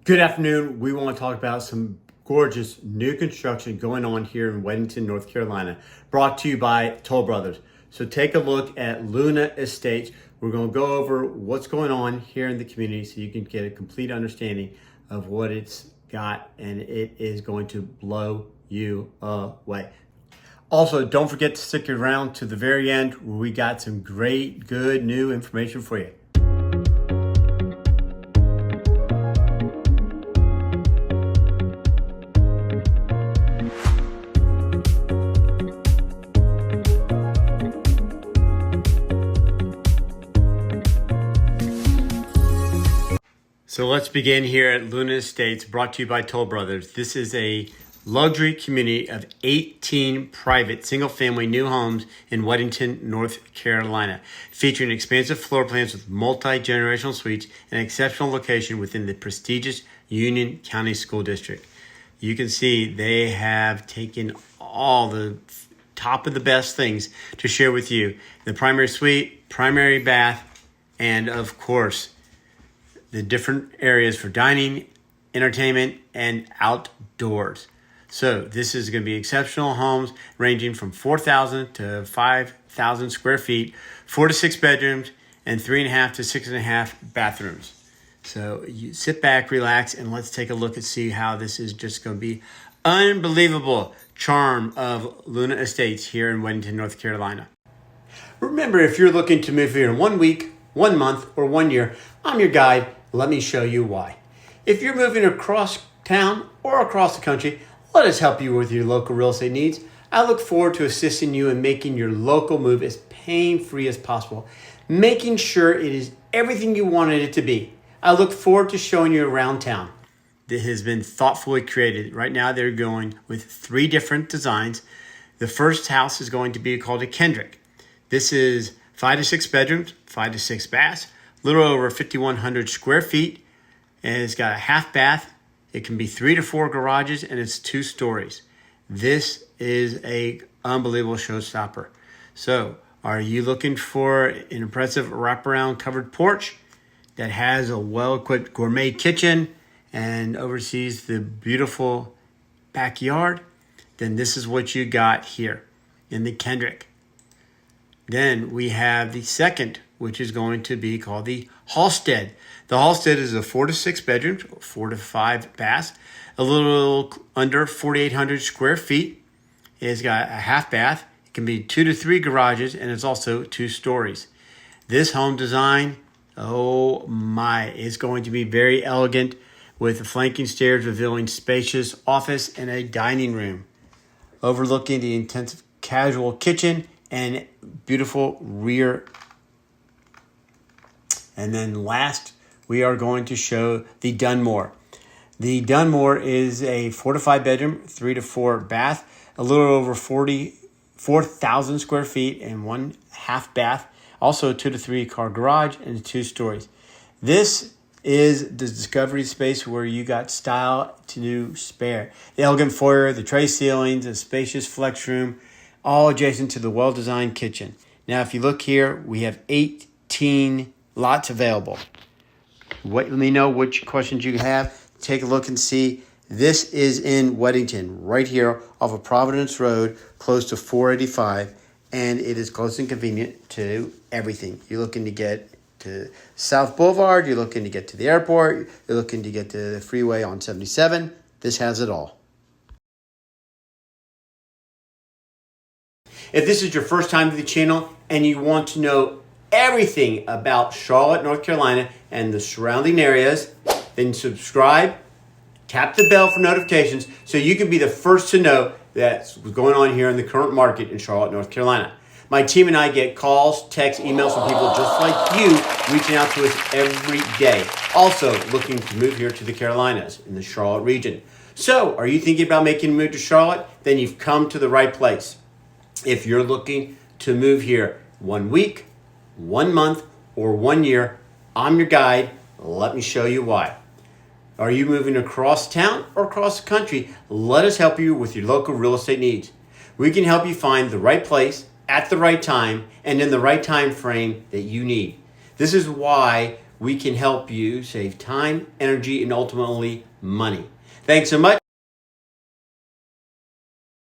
Good afternoon. We want to talk about some gorgeous new construction going on here in Weddington, North Carolina, brought to you by Toll Brothers. So take a look at Luna Estates. We're going to go over what's going on here in the community so you can get a complete understanding of what it's got, and it is going to blow you away. Also, don't forget to stick around to the very end where we got some great, good new information for you. So let's begin here at Luna Estates, brought to you by Toll Brothers. This is a luxury community of 18 private single-family new homes in Weddington, North Carolina, featuring expansive floor plans with multi-generational suites and exceptional location within the prestigious Union County School District. You can see they have taken all the top of the best things to share with you. The primary suite, primary bath, and of course, the different areas for dining, entertainment, and outdoors. So this is going to be exceptional homes ranging from 4,000 to 5,000 square feet, 4 to 6 bedrooms, and 3.5 to 6.5 bathrooms. So you sit back, relax, and let's take a look and see how this is just going to be unbelievable charm of Luna Estates here in Weddington, North Carolina. Remember, if you're looking to move here in 1 week, 1 month, or 1 year, I'm your guide. Let me show you why. If you're moving across town or across the country, let us help you with your local real estate needs. I look forward to assisting you in making your local move as pain-free as possible, making sure it is everything you wanted it to be. I look forward to showing you around town. It has been thoughtfully created. Right now they're going with 3 different designs. The first house is going to be called a Kendrick. This is 5 to 6 bedrooms, 5 to 6 baths, little over 5,100 square feet, and it's got a half bath. It can be 3 to 4 garages, and it's 2 stories. This is a unbelievable showstopper. So, are you looking for an impressive wraparound covered porch that has a well-equipped gourmet kitchen and oversees the beautiful backyard? Then this is what you got here in the Kendrick. Then we have the second, which is going to be called the Halstead. The Halstead is a 4 to 6 bedrooms, 4 to 5 baths, a little under 4,800 square feet. It's got a half bath. It can be 2 to 3 garages, and it's also 2 stories. This home design, oh my, is going to be very elegant with the flanking stairs revealing spacious office and a dining room, overlooking the intensive casual kitchen and beautiful rear. And then last, we are going to show the Dunmore. The Dunmore is a 4 to 5 bedroom, 3 to 4 bath, a little over 44,000 square feet and 1 half bath, also a 2 to 3 car garage and 2 stories. This is the discovery space where you got style to spare. The elegant foyer, the tray ceilings, a spacious flex room, all adjacent to the well-designed kitchen. Now, if you look here, we have 18 lots available. Let me know which questions you have. Take a look and see. This is in Weddington, right here off of Providence Road, close to 485, and it is close and convenient to everything. You're looking to get to South Boulevard, you're looking to get to the airport, you're looking to get to the freeway on 77. This has it all. If this is your first time to the channel and you want to know everything about Charlotte, North Carolina and the surrounding areas, then subscribe, tap the bell for notifications so you can be the first to know that's what's going on here in the current market in Charlotte, North Carolina. My team and I get calls, texts, emails from people just like you reaching out to us every day. Also looking to move here to the Carolinas in the Charlotte region. So are you thinking about making a move to Charlotte? Then you've come to the right place. If you're looking to move here 1 week, 1 month, or 1 year, I'm your guide. Let me show you why. Are you moving across town or across the country? Let us help you with your local real estate needs. We can help you find the right place at the right time and in the right time frame that you need. This is why we can help you save time, energy, and ultimately money. Thanks so much.